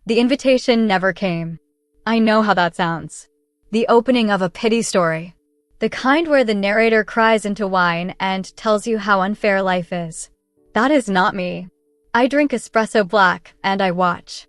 The invitation never came. I know how that sounds. The opening of a pity story. The kind where the narrator cries into wine and tells you how unfair life is. That is not me. I drink espresso black and I watch.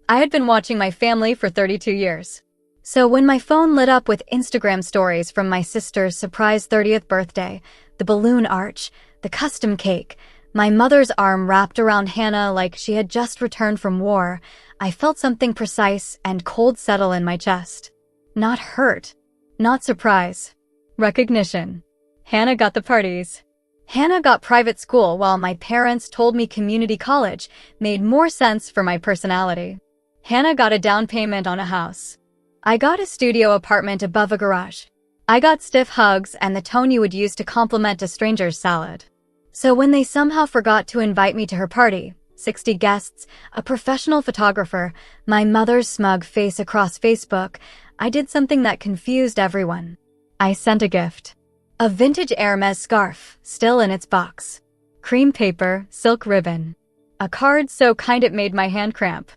I had been watching my family for 32 years. So when my phone lit up with Instagram stories from my sister's surprise 30th birthday, the balloon arch, the custom cake, my mother's arm wrapped around Hannah like she had just returned from war, I felt something precise and cold settle in my chest. Not hurt. Not surprise. Recognition. Hannah got the parties. Hannah got private school while my parents told me community college made more sense for my personality. Hannah got a down payment on a house. I got a studio apartment above a garage. I got stiff hugs and the tone you would use to compliment a stranger's salad. So when they somehow forgot to invite me to her party, 60 guests, a professional photographer, my mother's smug face across Facebook, I did something that confused everyone. I sent a gift. A vintage Hermes scarf, still in its box. Cream paper, silk ribbon. A card so kind it made my hand cramp.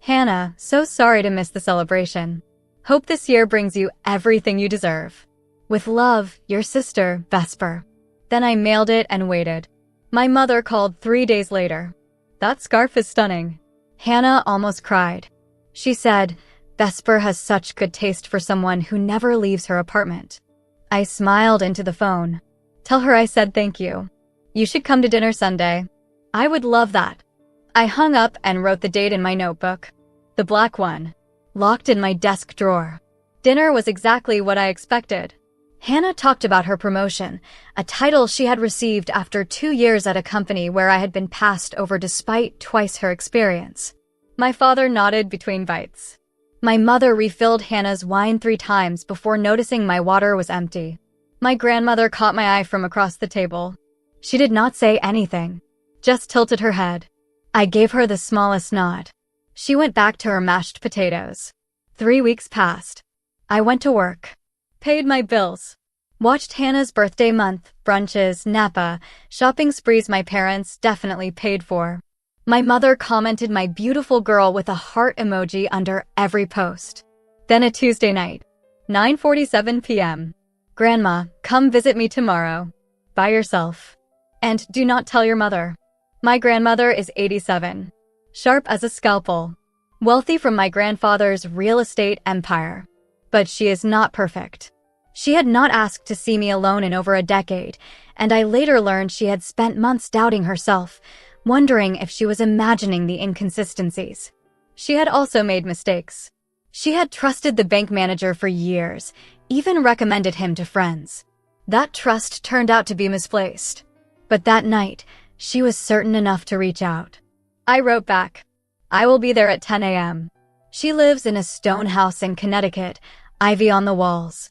Hannah, so sorry to miss the celebration. Hope this year brings you everything you deserve. With love, your sister, Vesper. Then I mailed it and waited. My mother called 3 days later. That scarf is stunning. Hannah almost cried. She said, Vesper has such good taste for someone who never leaves her apartment. I smiled into the phone. Tell her I said thank you. You should come to dinner Sunday. I would love that. I hung up and wrote the date in my notebook. The black one. Locked in my desk drawer. Dinner was exactly what I expected. Hannah talked about her promotion, a title she had received after 2 years at a company where I had been passed over despite twice her experience. My father nodded between bites. My mother refilled Hannah's wine 3 times before noticing my water was empty. My grandmother caught my eye from across the table. She did not say anything, just tilted her head. I gave her the smallest nod. She went back to her mashed potatoes. 3 weeks passed. I went to work. Paid my bills. Watched Hannah's birthday month, brunches, Napa, shopping sprees my parents definitely paid for. My mother commented my beautiful girl with a heart emoji under every post. Then a Tuesday night, 9:47 p.m. Grandma, come visit me tomorrow. By yourself. And do not tell your mother. My grandmother is 87. Sharp as a scalpel. Wealthy from my grandfather's real estate empire. But she is not perfect. She had not asked to see me alone in over a decade, and I later learned she had spent months doubting herself, wondering if she was imagining the inconsistencies. She had also made mistakes. She had trusted the bank manager for years, even recommended him to friends. That trust turned out to be misplaced. But that night, she was certain enough to reach out. I wrote back, I will be there at 10 a.m. She lives in a stone house in Connecticut, ivy on the walls.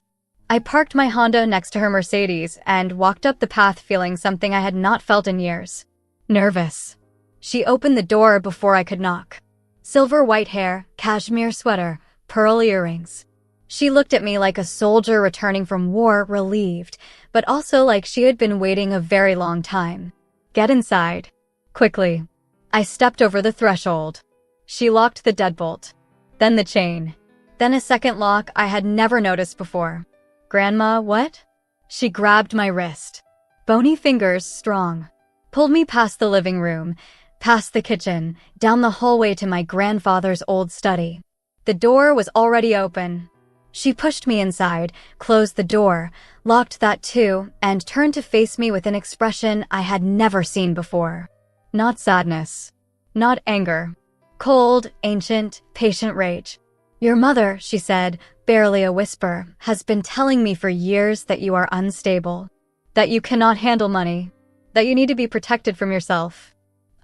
I parked my Honda next to her Mercedes and walked up the path feeling something I had not felt in years. Nervous. She opened the door before I could knock. Silver white hair, cashmere sweater, pearl earrings. She looked at me like a soldier returning from war, relieved, but also like she had been waiting a very long time. Get inside. Quickly. I stepped over the threshold. She locked the deadbolt. Then the chain. Then a second lock I had never noticed before. Grandma, what? She grabbed my wrist. Bony fingers, strong. Pulled me past the living room, past the kitchen, down the hallway to my grandfather's old study. The door was already open. She pushed me inside, closed the door, locked that too, and turned to face me with an expression I had never seen before. Not sadness. Not anger. Cold, ancient, patient rage. Your mother, she said, barely a whisper, has been telling me for years that you are unstable, that you cannot handle money, that you need to be protected from yourself.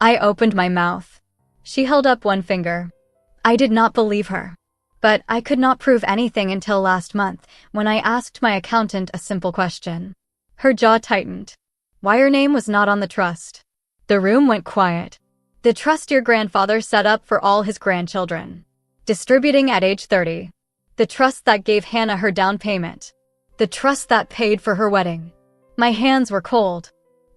I opened my mouth. She held up one finger. I did not believe her. But I could not prove anything until last month, when I asked my accountant a simple question. Her jaw tightened. Why your name was not on the trust. The room went quiet. The trust your grandfather set up for all his grandchildren. Distributing at age 30. The trust that gave Hannah her down payment. The trust that paid for her wedding. My hands were cold.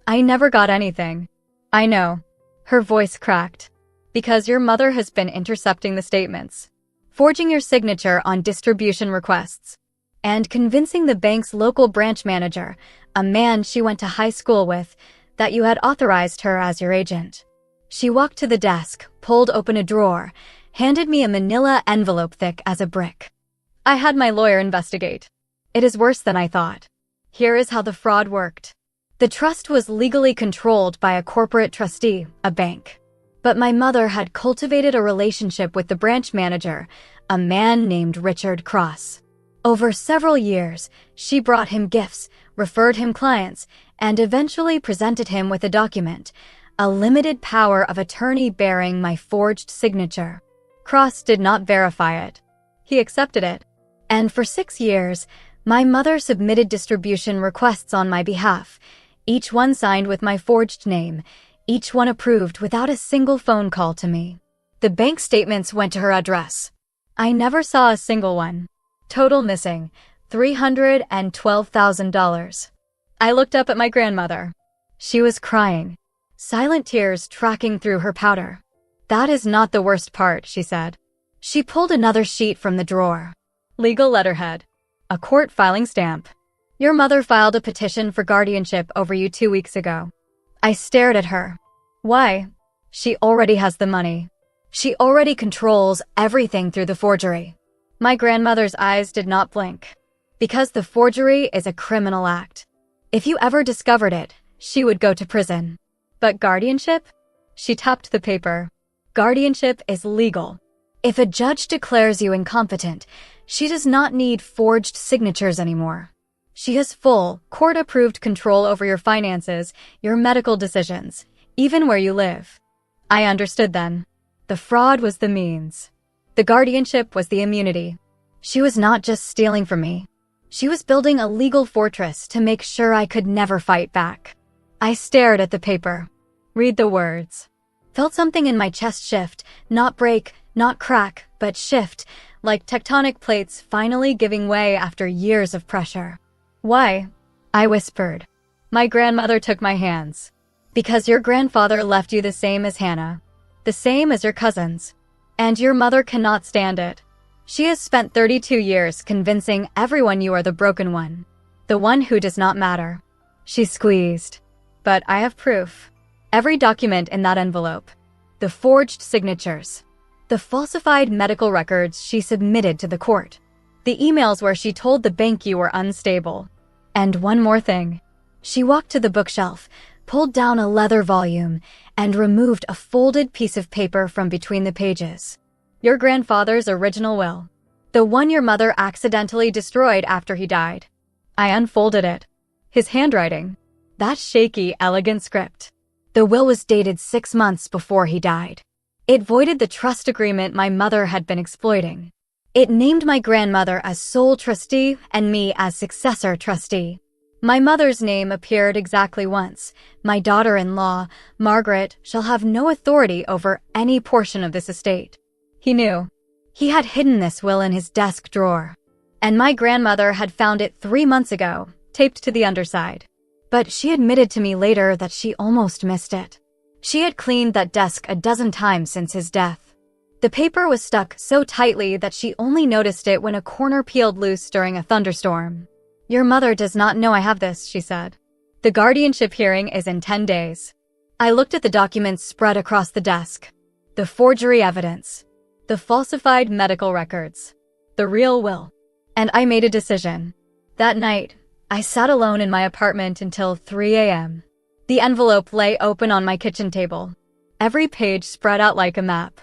I never got anything. I know. Her voice cracked. Because your mother has been intercepting the statements, forging your signature on distribution requests, and convincing the bank's local branch manager, a man she went to high school with, that you had authorized her as your agent. She walked to the desk, pulled open a drawer, handed me a manila envelope thick as a brick. I had my lawyer investigate. It is worse than I thought. Here is how the fraud worked. The trust was legally controlled by a corporate trustee, a bank. But my mother had cultivated a relationship with the branch manager, a man named Richard Cross. Over several years, she brought him gifts, referred him clients, and eventually presented him with a document, a limited power of attorney bearing my forged signature. Cross did not verify it. He accepted it. And for 6 years, my mother submitted distribution requests on my behalf, each one signed with my forged name, each one approved without a single phone call to me. The bank statements went to her address. I never saw a single one. Total missing, $312,000. I looked up at my grandmother. She was crying, silent tears tracking through her powder. That is not the worst part, she said. She pulled another sheet from the drawer. Legal letterhead. A court filing stamp. Your mother filed a petition for guardianship over you 2 weeks ago. I stared at her. Why? She already has the money. She already controls everything through the forgery. My grandmother's eyes did not blink. Because the forgery is a criminal act. If you ever discovered it, she would go to prison. But guardianship? She tapped the paper. Guardianship is legal. If a judge declares you incompetent, she does not need forged signatures anymore. She has full, court-approved control over your finances, your medical decisions, even where you live. I understood then. The fraud was the means. The guardianship was the immunity. She was not just stealing from me. She was building a legal fortress to make sure I could never fight back. I stared at the paper. Read the words. Felt something in my chest shift, not break, not crack, but shift, like tectonic plates finally giving way after years of pressure. Why? I whispered. My grandmother took my hands. Because your grandfather left you the same as Hannah. The same as your cousins. And your mother cannot stand it. She has spent 32 years convincing everyone you are the broken one. The one who does not matter. She squeezed. But I have proof. Every document in that envelope. The forged signatures. The falsified medical records she submitted to the court. The emails where she told the bank you were unstable. And one more thing. She walked to the bookshelf, pulled down a leather volume, and removed a folded piece of paper from between the pages. Your grandfather's original will. The one your mother accidentally destroyed after he died. I unfolded it. His handwriting. That shaky, elegant script. The will was dated 6 months before he died. It voided the trust agreement my mother had been exploiting. It named my grandmother as sole trustee and me as successor trustee. My mother's name appeared exactly once. My daughter-in-law, Margaret, shall have no authority over any portion of this estate. He knew. He had hidden this will in his desk drawer. And my grandmother had found it 3 months ago, taped to the underside. But she admitted to me later that she almost missed it. She had cleaned that desk a dozen times since his death. The paper was stuck so tightly that she only noticed it when a corner peeled loose during a thunderstorm. Your mother does not know I have this, she said. The guardianship hearing is in 10 days. I looked at the documents spread across the desk. The forgery evidence. The falsified medical records. The real will. And I made a decision. That night, I sat alone in my apartment until 3 a.m. The envelope lay open on my kitchen table. Every page spread out like a map.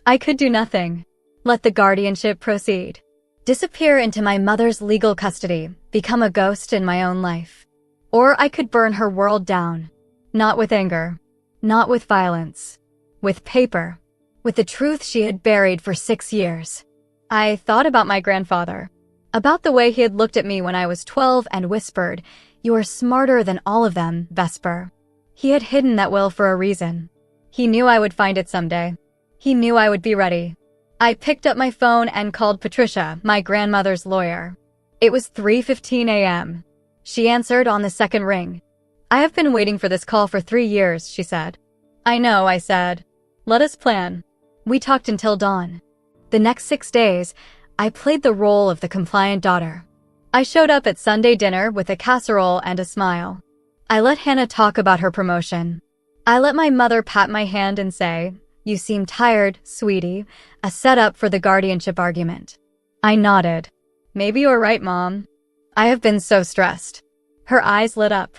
I could do nothing. Let the guardianship proceed. Disappear into my mother's legal custody, become a ghost in my own life. Or I could burn her world down. Not with anger. Not with violence. With paper. With the truth she had buried for 6 years. I thought about my grandfather. About the way he had looked at me when I was 12 and whispered, "You are smarter than all of them, Vesper." He had hidden that will for a reason. He knew I would find it someday. He knew I would be ready. I picked up my phone and called Patricia, my grandmother's lawyer. It was 3:15 a.m. She answered on the second ring. "I have been waiting for this call for 3 years," she said. "I know," I said. Let us plan. We talked until dawn. The next 6 days, I played the role of the compliant daughter. I showed up at Sunday dinner with a casserole and a smile. I let Hannah talk about her promotion. I let my mother pat my hand and say, "You seem tired, sweetie," a setup for the guardianship argument. I nodded. "Maybe you're right, Mom. I have been so stressed." Her eyes lit up.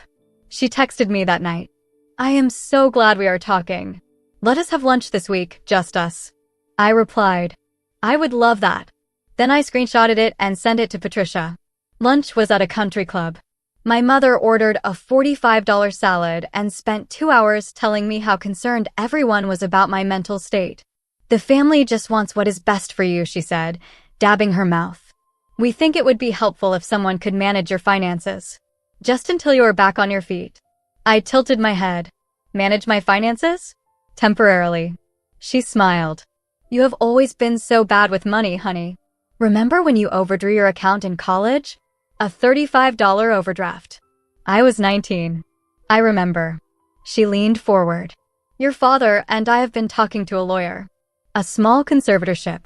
She texted me that night. "I am so glad we are talking. Let us have lunch this week, just us." I replied, "I would love that." Then I screenshotted it and sent it to Patricia. Lunch was at a country club. My mother ordered a $45 salad and spent 2 hours telling me how concerned everyone was about my mental state. "The family just wants what is best for you," she said, dabbing her mouth. "We think it would be helpful if someone could manage your finances. Just until you are back on your feet." I tilted my head. "Manage my finances?" "Temporarily." She smiled. "You have always been so bad with money, honey. Remember when you overdrew your account in college? A $35 overdraft. I was 19. I remember." She leaned forward. "Your father and I have been talking to a lawyer. A small conservatorship.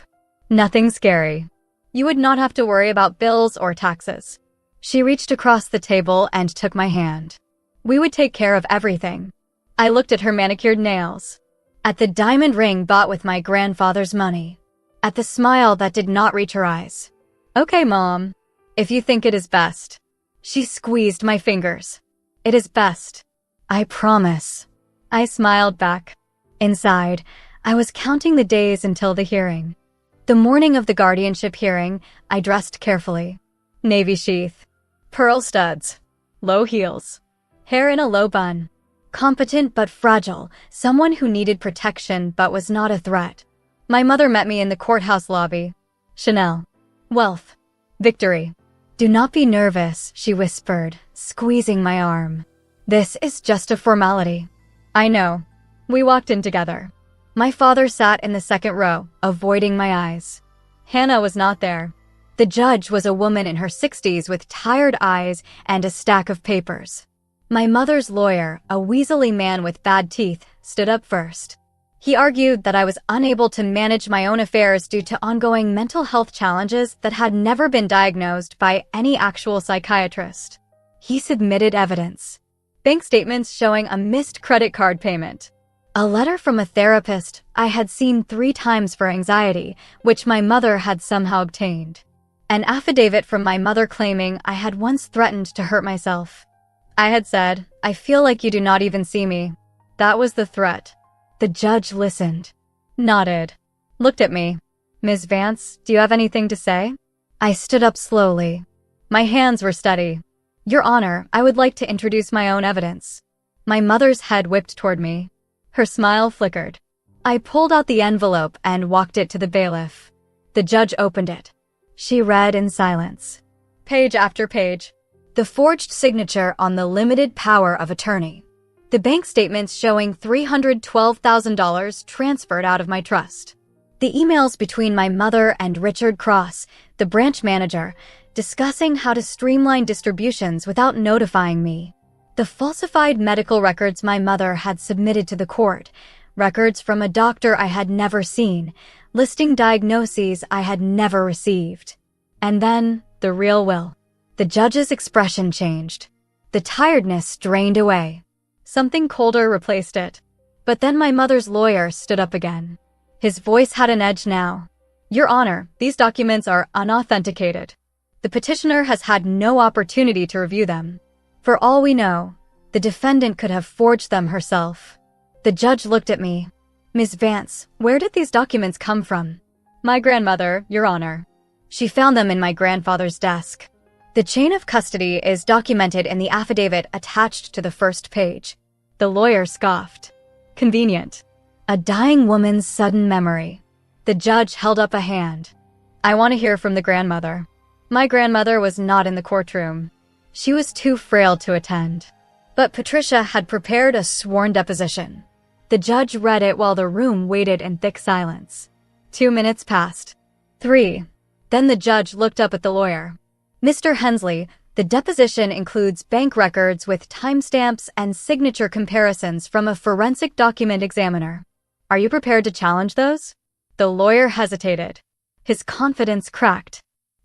Nothing scary. You would not have to worry about bills or taxes." She reached across the table and took my hand. "We would take care of everything." I looked at her manicured nails, at the diamond ring bought with my grandfather's money, at the smile that did not reach her eyes. "Okay, Mom, if you think it is best." She squeezed my fingers. "It is best. I promise." I smiled back. Inside, I was counting the days until the hearing. The morning of the guardianship hearing, I dressed carefully. Navy sheath, pearl studs, low heels, hair in a low bun. Competent but fragile, someone who needed protection but was not a threat. My mother met me in the courthouse lobby. "Chanel. Wealth. Victory." "Do not be nervous," she whispered, squeezing my arm. "This is just a formality." "I know." We walked in together. My father sat in the second row, avoiding my eyes. Hannah was not there. The judge was a woman in her 60s with tired eyes and a stack of papers. My mother's lawyer, a weaselly man with bad teeth, stood up first. He argued that I was unable to manage my own affairs due to ongoing mental health challenges that had never been diagnosed by any actual psychiatrist. He submitted evidence. Bank statements showing a missed credit card payment. A letter from a therapist I had seen 3 times for anxiety, which my mother had somehow obtained. An affidavit from my mother claiming I had once threatened to hurt myself. I had said, "I feel like you do not even see me." That was the threat. The judge listened, nodded, looked at me. "Ms. Vance, do you have anything to say?" I stood up slowly. My hands were steady. "Your Honor, I would like to introduce my own evidence." My mother's head whipped toward me. Her smile flickered. I pulled out the envelope and walked it to the bailiff. The judge opened it. She read in silence, page after page. The forged signature on the limited power of attorney. The bank statements showing $312,000 transferred out of my trust. The emails between my mother and Richard Cross, the branch manager, discussing how to streamline distributions without notifying me. The falsified medical records my mother had submitted to the court, records from a doctor I had never seen, listing diagnoses I had never received. And then, the real will. The judge's expression changed. The tiredness drained away. Something colder replaced it. But then my mother's lawyer stood up again. His voice had an edge now. "Your Honor, these documents are unauthenticated. The petitioner has had no opportunity to review them. For all we know, the defendant could have forged them herself." The judge looked at me. "Ms. Vance, where did these documents come from?" "My grandmother, Your Honor. She found them in my grandfather's desk." The chain of custody is documented in the affidavit attached to the first page. The lawyer scoffed. "Convenient. A dying woman's sudden memory." The judge held up a hand. "I want to hear from the grandmother." My grandmother was not in the courtroom. She was too frail to attend. But Patricia had prepared a sworn deposition. The judge read it while the room waited in thick silence. 2 minutes passed. 3. Then the judge looked up at the lawyer. "Mr. Hensley, the deposition includes bank records with timestamps and signature comparisons from a forensic document examiner. Are you prepared to challenge those? The lawyer hesitated. His confidence cracked.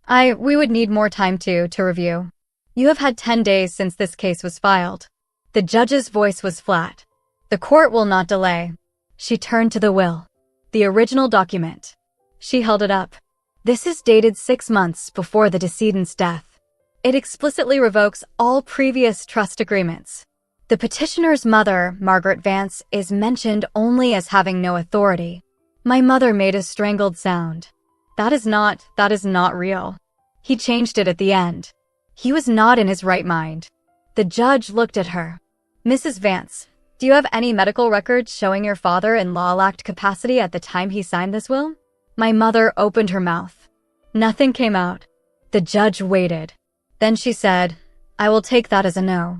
We would need more time to review. You have had 10 days since this case was filed. The judge's voice was flat. The court will not delay. She turned to the will. The original document. She held it up. This is dated 6 months before the decedent's death. It explicitly revokes all previous trust agreements. The petitioner's mother, Margaret Vance, is mentioned only as having no authority. My mother made a strangled sound. That is not real. He changed it at the end. He was not in his right mind. The judge looked at her. Mrs. Vance, do you have any medical records showing your father in law-lacked capacity at the time he signed this will? My mother opened her mouth. Nothing came out. The judge waited. Then she said, I will take that as a no.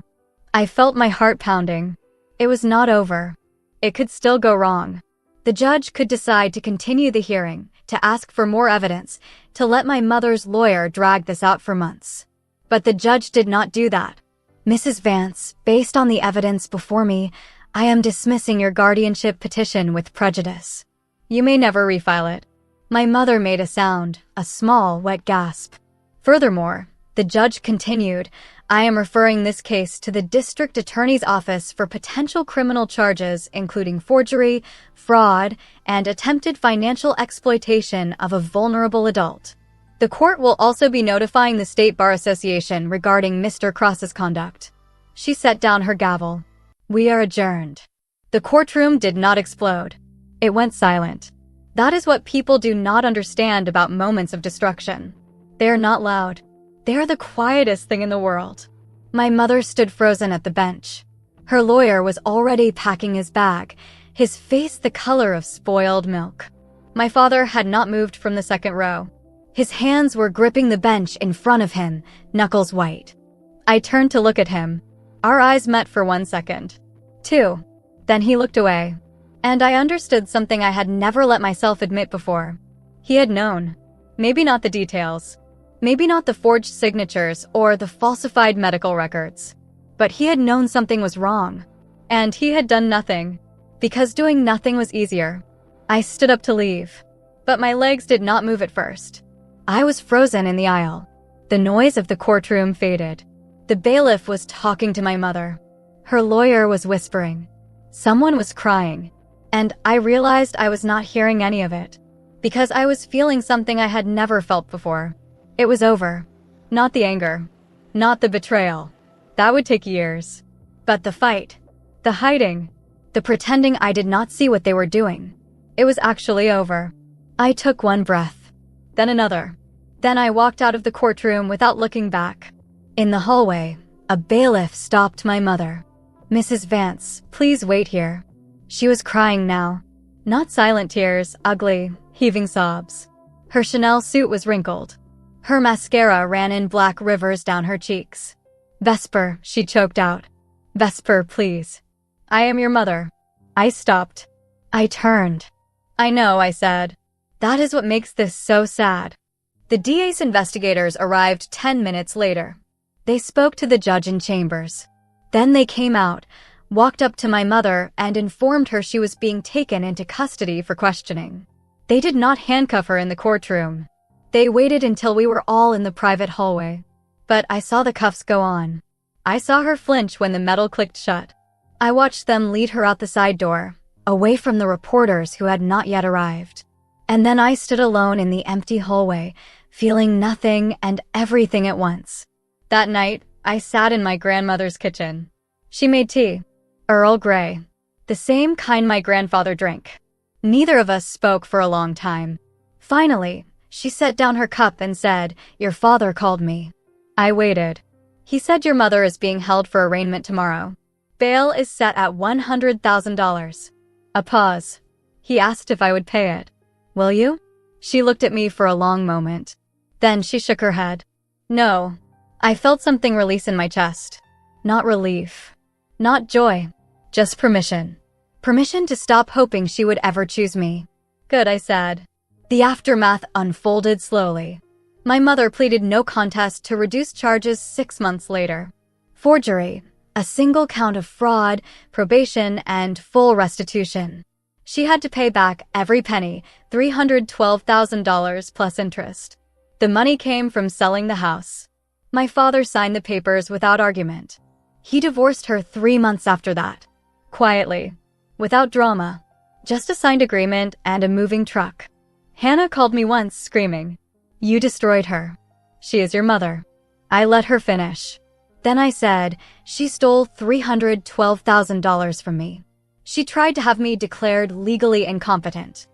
I felt my heart pounding. It was not over. It could still go wrong. The judge could decide to continue the hearing, to ask for more evidence, to let my mother's lawyer drag this out for months. But the judge did not do that. Mrs. Vance, based on the evidence before me, I am dismissing your guardianship petition with prejudice. You may never refile it. My mother made a sound, a small, wet gasp. Furthermore, the judge continued, I am referring this case to the district attorney's office for potential criminal charges including forgery, fraud, and attempted financial exploitation of a vulnerable adult. The court will also be notifying the State Bar Association regarding Mr. Cross's conduct. She set down her gavel. We are adjourned. The courtroom did not explode. It went silent. That is what people do not understand about moments of destruction. They are not loud. They are the quietest thing in the world. My mother stood frozen at the bench. Her lawyer was already packing his bag, his face the color of spoiled milk. My father had not moved from the second row. His hands were gripping the bench in front of him, knuckles white. I turned to look at him. Our eyes met for 1 second. 2. Then he looked away. And I understood something I had never let myself admit before. He had known. Maybe not the details. Maybe not the forged signatures or the falsified medical records. But he had known something was wrong. And he had done nothing. Because doing nothing was easier. I stood up to leave. But my legs did not move at first. I was frozen in the aisle. The noise of the courtroom faded. The bailiff was talking to my mother. Her lawyer was whispering. Someone was crying. And I realized I was not hearing any of it. Because I was feeling something I had never felt before. It was over. Not the anger. Not the betrayal. That would take years. But the fight. The hiding. The pretending I did not see what they were doing. It was actually over. I took one breath. Then another. Then I walked out of the courtroom without looking back. In the hallway, a bailiff stopped my mother. Mrs. Vance, please wait here. She was crying now. Not silent tears, ugly, heaving sobs. Her Chanel suit was wrinkled. Her mascara ran in black rivers down her cheeks. Vesper, she choked out. Vesper, please. I am your mother. I stopped. I turned. I know, I said. That is what makes this so sad. The DA's investigators arrived 10 minutes later. They spoke to the judge in chambers. Then they came out, walked up to my mother, and informed her she was being taken into custody for questioning. They did not handcuff her in the courtroom. They waited until we were all in the private hallway. But I saw the cuffs go on. I saw her flinch when the metal clicked shut. I watched them lead her out the side door, away from the reporters who had not yet arrived. And then I stood alone in the empty hallway, feeling nothing and everything at once. That night, I sat in my grandmother's kitchen. She made tea, Earl Grey, the same kind my grandfather drank. Neither of us spoke for a long time. Finally, she set down her cup and said, "Your father called me." I waited. He said your mother is being held for arraignment tomorrow. Bail is set at $100,000. A pause. He asked if I would pay it. Will you? She looked at me for a long moment. Then she shook her head. No. I felt something release in my chest. Not relief. Not joy. Just permission. Permission to stop hoping she would ever choose me. Good, I said. The aftermath unfolded slowly. My mother pleaded no contest to reduce charges 6 months later. Forgery, a single count of fraud, probation, and full restitution. She had to pay back every penny, $312,000 plus interest. The money came from selling the house. My father signed the papers without argument. He divorced her 3 months after that. Quietly. Without drama. Just a signed agreement and a moving truck. Hannah called me once, screaming, "You destroyed her. She is your mother." I let her finish. Then I said, "She stole $312,000 from me. She tried to have me declared legally incompetent.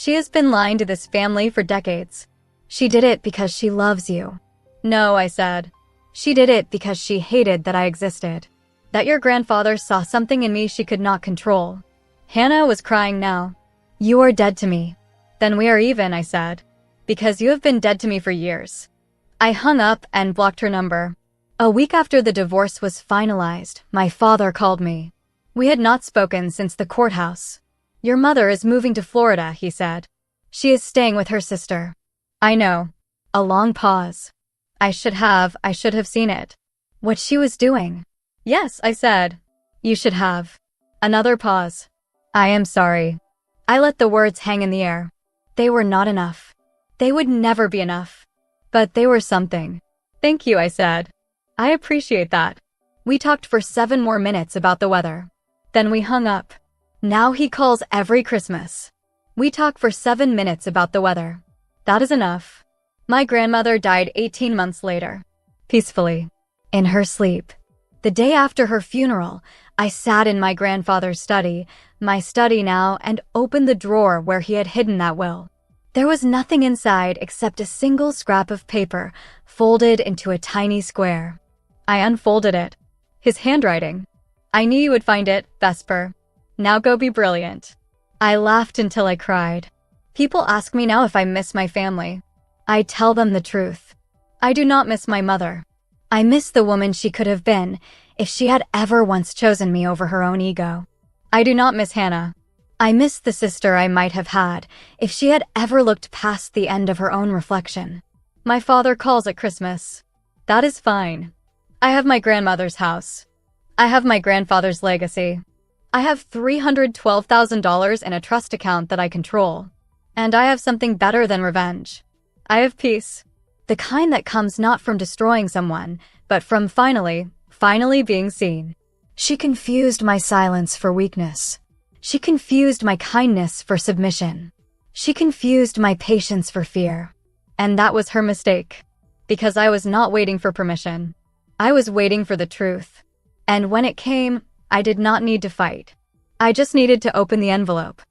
She has been lying to this family for decades. She did it because she loves you." "No," I said. "She did it because she hated that I existed. That your grandfather saw something in me she could not control." Hannah was crying now. "You are dead to me." "Then we are even," I said. "Because you have been dead to me for years." I hung up and blocked her number. A week after the divorce was finalized, my father called me. We had not spoken since the courthouse. "Your mother is moving to Florida," he said. "She is staying with her sister." "I know." A long pause. I should have seen it. What she was doing. "Yes," I said. "You should have." Another pause. "I am sorry." I let the words hang in the air. They were not enough. They would never be enough. But they were something. "Thank you," I said. "I appreciate that." We talked for 7 more minutes about the weather. Then we hung up. Now he calls every Christmas. We talk for 7 minutes about the weather. That is enough. My grandmother died 18 months later. Peacefully. In her sleep. The day after her funeral, I sat in my grandfather's study, my study now, and opened the drawer where he had hidden that will. There was nothing inside except a single scrap of paper, folded into a tiny square. I unfolded it. His handwriting. "I knew you would find it, Vesper. Now go be brilliant." I laughed until I cried. People ask me now if I miss my family. I tell them the truth. I do not miss my mother. I miss the woman she could have been if she had ever once chosen me over her own ego. I do not miss Hannah. I miss the sister I might have had if she had ever looked past the end of her own reflection. My father calls at Christmas. That is fine. I have my grandmother's house. I have my grandfather's legacy. I have $312,000 in a trust account that I control. And I have something better than revenge. I have peace. The kind that comes not from destroying someone, but from finally being seen. She confused my silence for weakness. She confused my kindness for submission. She confused my patience for fear. And that was her mistake. Because I was not waiting for permission. I was waiting for the truth. And when it came, I did not need to fight. I just needed to open the envelope.